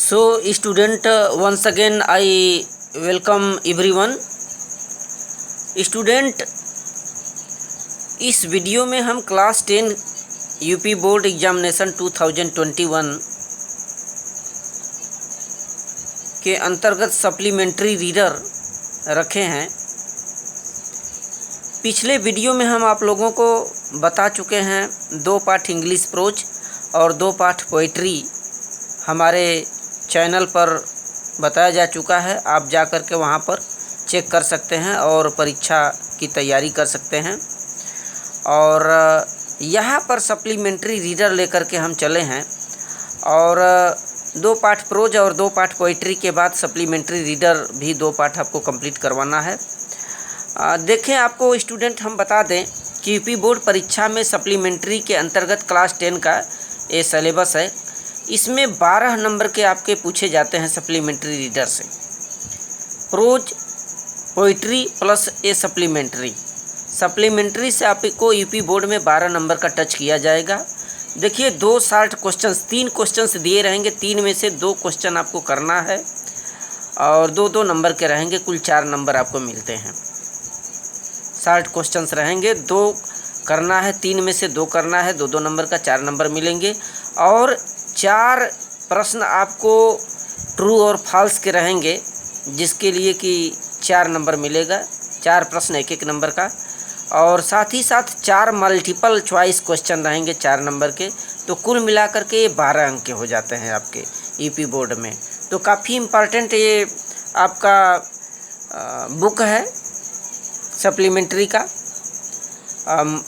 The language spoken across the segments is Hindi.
So student, once again I welcome everyone. Student, इस वीडियो में हम क्लास 10 यूपी बोर्ड एग्जामिनेशन 2021 के अंतर्गत सप्लीमेंट्री रीडर रखे हैं। पिछले वीडियो में हम आप लोगों को बता चुके हैं 2 पाठ इंग्लिश प्रोज और 2 पाठ पोइट्री हमारे चैनल पर बताया जा चुका है। आप जा कर के वहाँ पर चेक कर सकते हैं और परीक्षा की तैयारी कर सकते हैं। और यहाँ पर सप्लीमेंट्री रीडर लेकर के हम चले हैं और 2 पाठ प्रोज और 2 पाठ पोइट्री के बाद सप्लीमेंट्री रीडर भी 2 पाठ आपको कंप्लीट करवाना है। देखें, आपको स्टूडेंट हम बता दें कि यूपी बोर्ड परीक्षा में सप्लीमेंट्री के अंतर्गत क्लास 10 का ये सिलेबस है। इसमें 12 नंबर के आपके पूछे जाते हैं सप्लीमेंट्री रीडर से, प्रोज पोइट्री प्लस ए सप्लीमेंट्री से आपको यूपी बोर्ड में 12 नंबर का टच किया जाएगा। देखिए, 2 शार्ट क्वेश्चंस, 3 क्वेश्चंस दिए रहेंगे, 3 में से 2 क्वेश्चन आपको करना है और 2-2 नंबर के रहेंगे, कुल 4 नंबर आपको मिलते हैं। शार्ट क्वेश्चंस रहेंगे, 2 करना है, 3 में से 2 करना है, 2-2 नंबर का 4 नंबर मिलेंगे। और 4 प्रश्न आपको ट्रू और फॉल्स के रहेंगे, जिसके लिए कि 4 नंबर मिलेगा। 4 प्रश्न 1-1 नंबर का, और साथ ही साथ 4 मल्टीपल चॉइस क्वेश्चन रहेंगे 4 नंबर के। तो कुल मिलाकर के ये 12 अंक के हो जाते हैं आपके यूपी बोर्ड में। तो काफ़ी इम्पॉर्टेंट ये आपका बुक है सप्लीमेंट्री का।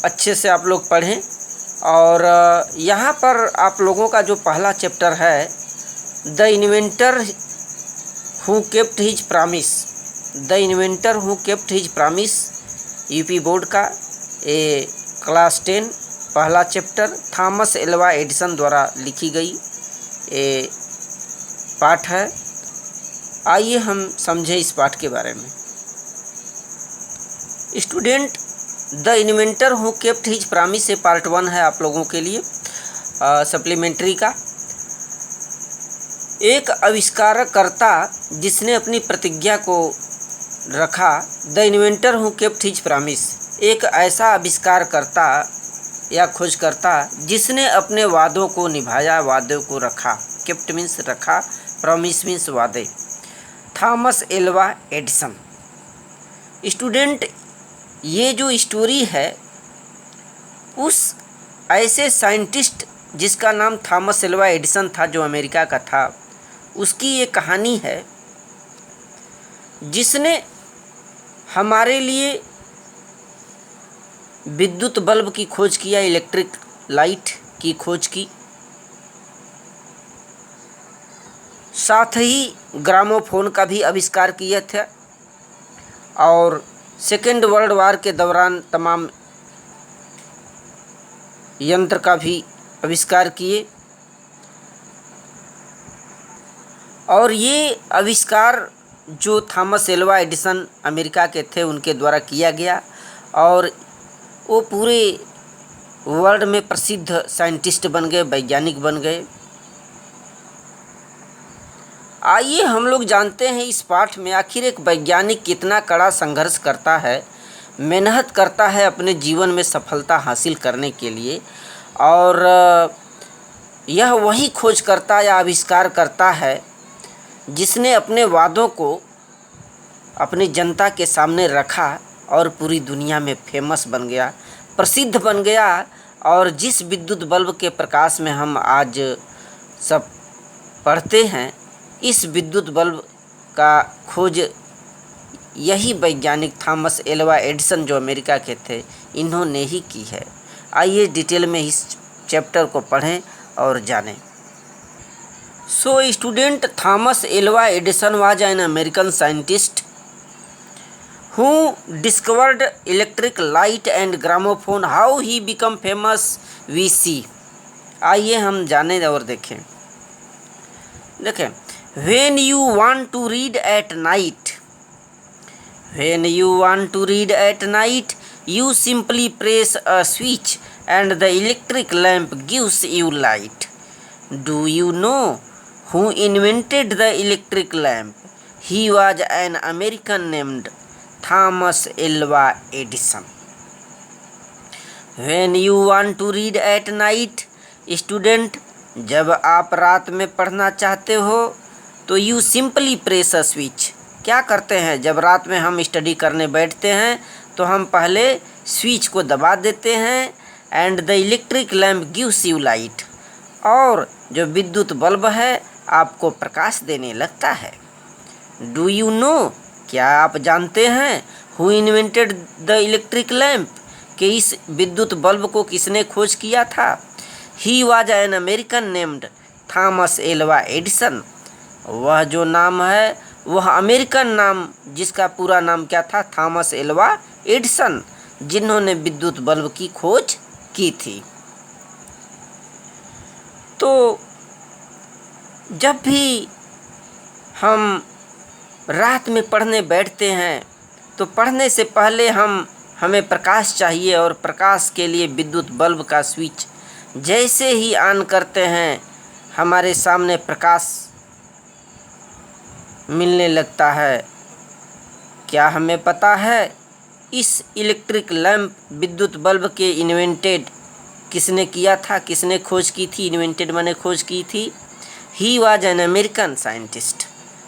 अच्छे से आप लोग पढ़ें। और यहाँ पर आप लोगों का जो पहला चैप्टर है, the inventor who kept his promise, UP board का ये क्लास 10 पहला चैप्टर थॉमस एल्वा एडिसन द्वारा लिखी गई ये पाठ है। आइए हम समझें इस पाठ के बारे में। Student, the inventor who kept his promise से पार्ट 1 है आप लोगों के लिए सप्लीमेंट्री का। एक आविष्कारकर्ता जिसने अपनी प्रतिज्ञा को रखा। The inventor who kept his promise, एक ऐसा आविष्कारकर्ता या खोजकर्ता जिसने अपने वादों को निभाया, वादों को रखा। केप्ट मीन्स रखा, प्रॉमिस मीन्स वादे। Thomas Alva Edison. स्टूडेंट, ये जो स्टोरी है उस ऐसे साइंटिस्ट जिसका नाम थॉमस एल्वा एडिसन था, जो अमेरिका का था, उसकी ये कहानी है जिसने हमारे लिए विद्युत बल्ब की खोज किया, इलेक्ट्रिक लाइट की खोज की, साथ ही ग्रामोफोन का भी आविष्कार किया था और सेकेंड वर्ल्ड वार के दौरान तमाम यंत्र का भी आविष्कार किए। और ये आविष्कार जो थॉमस एल्वा एडिसन अमेरिका के थे उनके द्वारा किया गया और वो पूरे वर्ल्ड में प्रसिद्ध साइंटिस्ट बन गए, वैज्ञानिक बन गए। आइए हम लोग जानते हैं इस पाठ में आखिर एक वैज्ञानिक कितना कड़ा संघर्ष करता है, मेहनत करता है अपने जीवन में सफलता हासिल करने के लिए। और यह वही खोज करता या आविष्कार करता है जिसने अपने वादों को अपनी जनता के सामने रखा और पूरी दुनिया में फेमस बन गया, प्रसिद्ध बन गया। और जिस विद्युत बल्ब के प्रकाश में हम आज सब पढ़ते हैं, इस विद्युत बल्ब का खोज यही वैज्ञानिक थॉमस एल्वा एडिसन जो अमेरिका के थे, इन्होंने ही की है। आइए डिटेल में इस चैप्टर को पढ़ें और जानें। So student, Thomas Alva Edison was an American scientist who discovered electric light and gramophone. How he became famous we see. आइए हम जानें और देखें। When you want to read at night, you simply press a switch and the electric lamp gives you light. Do you know who invented the electric lamp. He was an American named Thomas Alva Edison. When you want to read at night, student, जब आप रात में पढ़ना चाहते हो तो you simply press a switch. क्या करते हैं जब रात में हम स्टडी करने बैठते हैं तो हम पहले स्विच को दबा देते हैं and the electric lamp gives you light, और जो विद्युत बल्ब है आपको प्रकाश देने लगता है. डू यू नो, क्या आप जानते हैं, who invented the electric lamp, कि इस विद्युत बल्ब को किसने खोज किया था. He was an American named Thomas Alva Edison. वह जो नाम है वह अमेरिकन नाम, जिसका पूरा नाम क्या था, थॉमस एल्वा एडिसन, जिन्होंने विद्युत बल्ब की खोज की थी. तो जब भी हम रात में पढ़ने बैठते हैं तो पढ़ने से पहले हमें प्रकाश चाहिए, और प्रकाश के लिए विद्युत बल्ब का स्विच जैसे ही ऑन करते हैं हमारे सामने प्रकाश मिलने लगता है. क्या हमें पता है इस इलेक्ट्रिक लैम्प विद्युत बल्ब के इन्वेंटेड किसने किया था, किसने खोज की थी. इन्वेंटेड माने खोज की थी. He was an American scientist.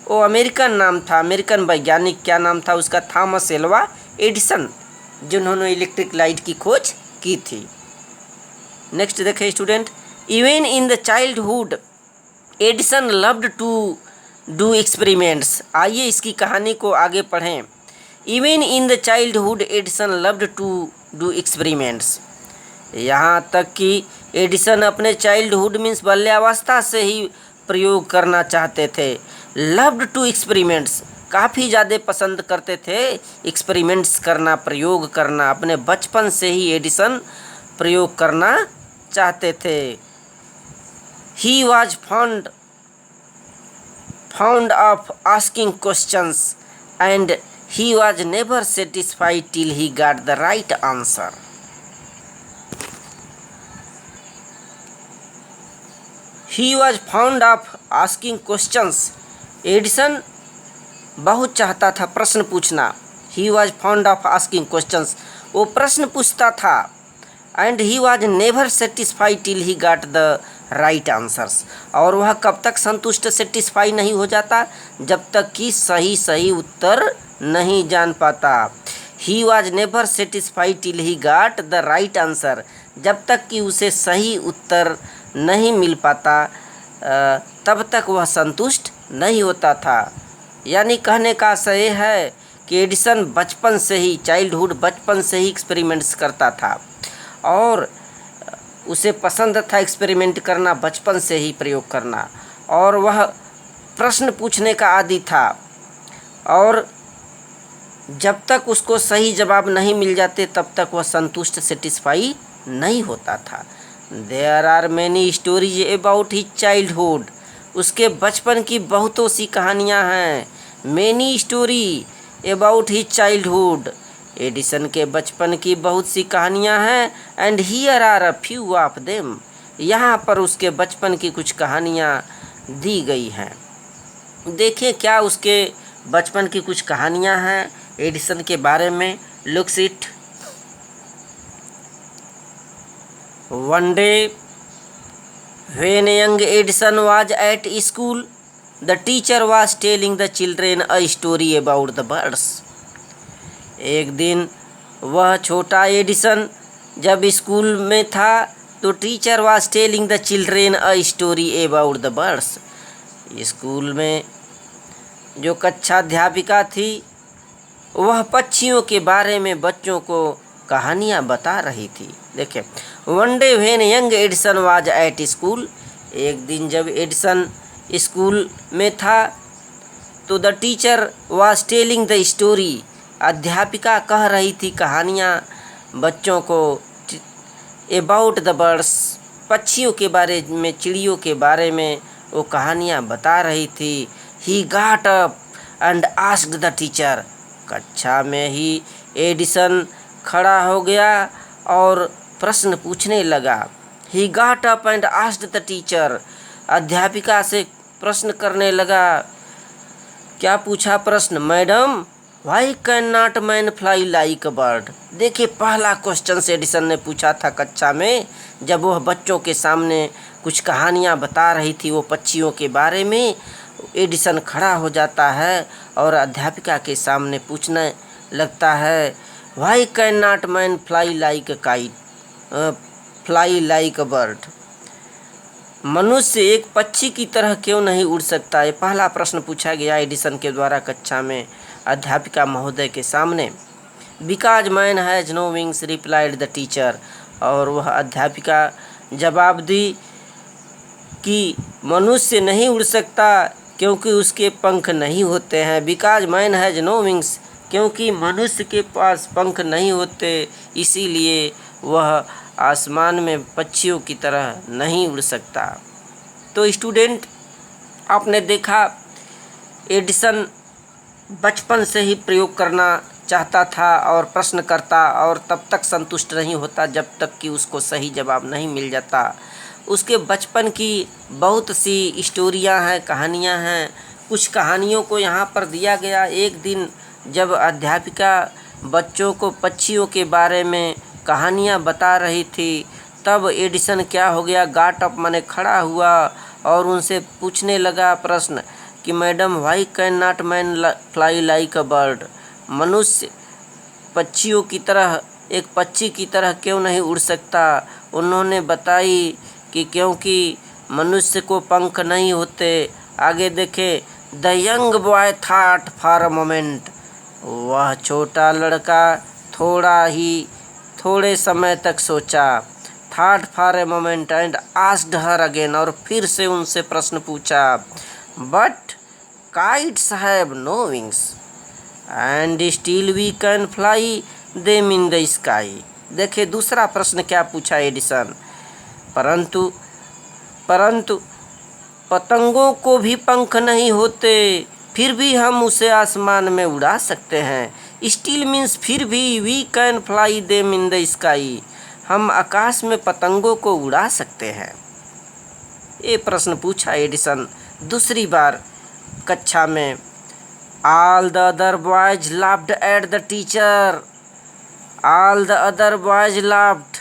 वो अमेरिकन नाम था, अमेरिकन वैज्ञानिक. क्या नाम था उसका, थॉमस एल्वा एडिसन, जिन्होंने इलेक्ट्रिक लाइट की खोज की थी. नेक्स्ट देखें student. Even in the childhood Edison loved to do experiments. आइए इसकी कहानी को आगे पढ़ें. Even in the childhood Edison loved to do experiments. यहाँ तक कि एडिसन अपने चाइल्डहुड मीन्स बाल्यावस्था से ही प्रयोग करना चाहते थे. लव्ड टू एक्सपेरिमेंट्स, काफ़ी ज़्यादा पसंद करते थे एक्सपेरिमेंट्स करना, प्रयोग करना. अपने बचपन से ही एडिसन प्रयोग करना चाहते थे. He was fond of asking questions and he was never satisfied till he got the right answer. He was fond of asking questions. Edison बहुत चाहता था प्रश्न पूछना. He was fond of asking questions. वो प्रश्न पूछता था. And he was never satisfied till he got the right answers. और वह कब तक संतुष्ट, सेटिस्फाई नहीं हो जाता, जब तक कि सही उत्तर नहीं जान पाता. He was never satisfied till he got the right answer. जब तक कि उसे सही उत्तर नहीं मिल पाता तब तक वह संतुष्ट नहीं होता था. यानी कहने का आशय है कि एडिसन बचपन से ही, चाइल्डहुड बचपन से ही एक्सपेरिमेंट्स करता था और उसे पसंद था एक्सपेरिमेंट करना, बचपन से ही प्रयोग करना, और वह प्रश्न पूछने का आदी था. और जब तक उसको सही जवाब नहीं मिल जाते तब तक वह संतुष्ट, सेटिस्फाई नहीं होता था. There are many stories about his childhood. उसके बचपन की बहुतों सी कहानियाँ हैं. Many story about his childhood. Edison के बचपन की बहुत सी कहानियाँ हैं. And here are a few of them. यहाँ पर उसके बचपन की कुछ कहानियाँ दी गई हैं. देखिए क्या उसके बचपन की कुछ कहानियाँ हैं एडिसन के बारे में. Looks it. One day when young Edison was at school, the teacher was telling the children a story about the birds. एक दिन वह छोटा एडिसन जब स्कूल में था तो teacher was telling the children a story about the birds. School में जो कक्षाध्यापिका थी वह पक्षियों के बारे में बच्चों को कहानियाँ बता रही थी. देखिए, one day when young Edison was at school. एक दिन जब एडिसन स्कूल में था तो the teacher was telling the story. अध्यापिका कह रही थी कहानियाँ बच्चों को. अबाउट द बर्ड्स, पक्षियों के बारे में, चिड़ियों के बारे में वो कहानियाँ बता रही थी. ही got up and asked the teacher. कक्षा में ही एडिसन खड़ा हो गया और प्रश्न पूछने लगा. He got up and asked the teacher. अध्यापिका से प्रश्न करने लगा। क्या पूछा प्रश्न? Madam, why can not man fly like a bird? देखिए, पहला क्वेश्चन से एडिसन ने पूछा था कक्षा में, जब वह बच्चों के सामने कुछ कहानियाँ बता रही थी वो पक्षियों के बारे में। एडिसन खड़ा हो जाता है और अध्यापिका के सामने पूछने लगता है, why can not man fly like a kite, fly like a bird? मनुष्य एक पक्षी की तरह क्यों नहीं उड़ सकता? ये पहला प्रश्न पूछा गया एडिसन के द्वारा कक्षा में अध्यापिका महोदय के सामने। Because man has no wings, replied the teacher. और वह अध्यापिका जवाब दी कि मनुष्य नहीं उड़ सकता क्योंकि उसके पंख नहीं होते हैं। Because man has no wings, क्योंकि मनुष्य के पास पंख नहीं होते, इसीलिए वह आसमान में पक्षियों की तरह नहीं उड़ सकता। तो स्टूडेंट, आपने देखा एडिसन बचपन से ही प्रयोग करना चाहता था और प्रश्न करता, और तब तक संतुष्ट नहीं होता जब तक कि उसको सही जवाब नहीं मिल जाता। उसके बचपन की बहुत सी स्टोरियां हैं, कहानियां हैं। कुछ कहानियों को यहाँ पर दिया गया। एक दिन जब अध्यापिका बच्चों को पक्षियों के बारे में कहानियाँ बता रही थी, तब एडिसन क्या हो गया, गाट अप माने खड़ा हुआ और उनसे पूछने लगा प्रश्न कि madam, why can not man fly like a bird? मनुष्य पक्षियों की तरह, एक पक्षी की तरह क्यों नहीं उड़ सकता? उन्होंने बताई कि क्योंकि मनुष्य को पंख नहीं होते। आगे देखे, the young boy thought for a moment. वह छोटा लड़का थोड़े समय तक सोचा। Thought for a moment and asked her again, और फिर से उनसे प्रश्न पूछा। But kites have no wings and still we can fly them in the sky. देखिए, दूसरा प्रश्न क्या पूछा एडिसन, परंतु पतंगों को भी पंख नहीं होते, फिर भी हम उसे आसमान में उड़ा सकते हैं। स्टिल मीन्स फिर भी, we can fly them in the sky, हम आकाश में पतंगों को उड़ा सकते हैं। ये प्रश्न पूछा एडिसन दूसरी बार कक्षा में। All the other boys laughed at the teacher. All the other boys laughed,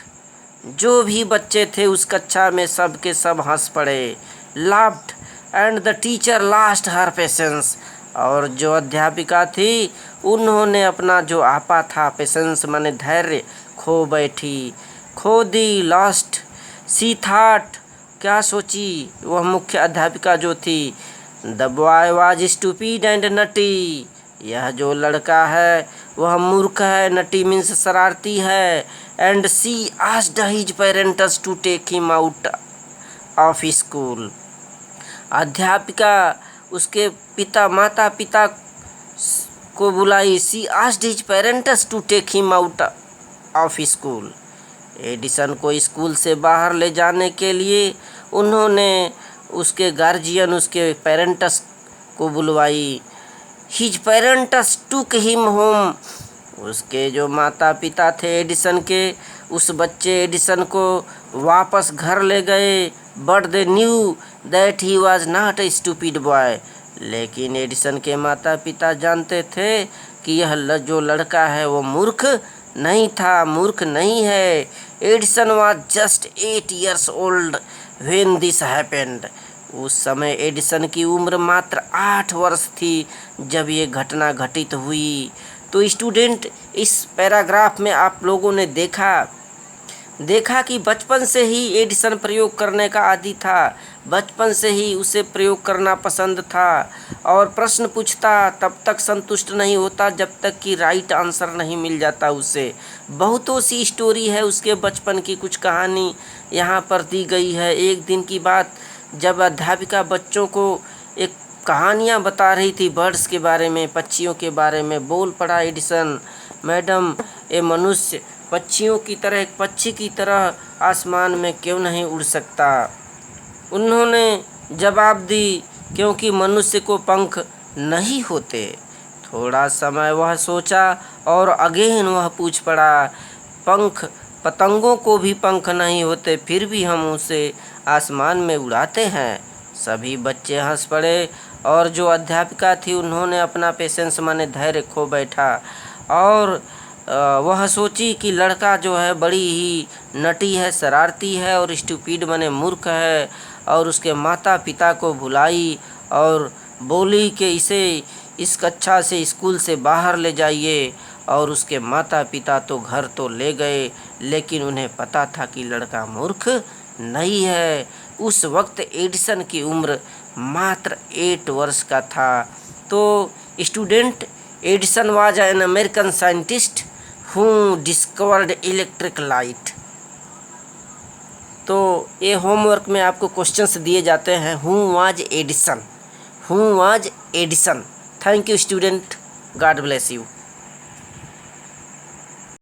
जो भी बच्चे थे उस कक्षा में सब के सब हंस पड़े। Laughed and the teacher lost her patience, और जो अध्यापिका थी उन्होंने अपना जो आपा था, पेशेंस माने धैर्य, खो दी, लॉस्ट। सी थॉट, क्या सोची वह मुख्य अध्यापिका जो थी, the boy was stupid and naughty, यह जो लड़का है वह मूर्ख है, नटी मीन्स शरारती है। And she asked his parents to take him out of school. अध्यापिका उसके माता पिता को बुलाई। She asked his parents to take him out of school. Edison को स्कूल से बाहर ले जाने के लिए उन्होंने उसके गार्जियन, उसके पेरेंट्स को बुलवाई। His parents took him home, उसके जो माता पिता थे एडिसन के, उस बच्चे एडिसन को वापस घर ले गए। But they knew that he was not a stupid boy, लेकिन एडिसन के माता पिता जानते थे कि यह जो लड़का है वो मूर्ख नहीं है। Edison was just 8 years old when this happened. उस समय एडिसन की उम्र मात्र 8 वर्ष थी जब ये घटना घटित हुई। तो स्टूडेंट, इस पैराग्राफ में आप लोगों ने देखा कि बचपन से ही एडिसन प्रयोग करने का आदी था, बचपन से ही उसे प्रयोग करना पसंद था, और प्रश्न पूछता तब तक संतुष्ट नहीं होता जब तक कि राइट आंसर नहीं मिल जाता उसे। बहुतों सी स्टोरी है उसके बचपन की, कुछ कहानी यहाँ पर दी गई है। एक दिन की बात, जब अध्यापिका बच्चों को एक कहानियाँ बता रही थी बर्ड्स के बारे में, पक्षियों के बारे में, बोल पड़ा एडिसन, मैडम, ये मनुष्य पक्षियों की तरह, एक पक्षी की तरह आसमान में क्यों नहीं उड़ सकता? उन्होंने जवाब दी, क्योंकि मनुष्य को पंख नहीं होते। थोड़ा समय वह सोचा और अगेन वह पूछ पड़ा, पतंगों को भी पंख नहीं होते, फिर भी हम उसे आसमान में उड़ाते हैं। सभी बच्चे हंस पड़े और जो अध्यापिका थी उन्होंने अपना पेशेंस माने धैर्य खो बैठा और वह सोची कि लड़का जो है बड़ी ही नटी है, शरारती है और स्टूपिड माने मूर्ख है, और उसके माता पिता को बुलाई और बोली कि इसे इस कक्षा से स्कूल से बाहर ले जाइए। और उसके माता पिता तो घर तो ले गए, लेकिन उन्हें पता था कि लड़का मूर्ख नहीं है। उस वक्त एडिसन की उम्र मात्र 8 वर्ष का था। तो student, Edison was an American scientist who discovered electric light. तो ये होमवर्क में आपको क्वेश्चंस दिए जाते हैं, who was Edison, who was Edison. Thank you student, God bless you.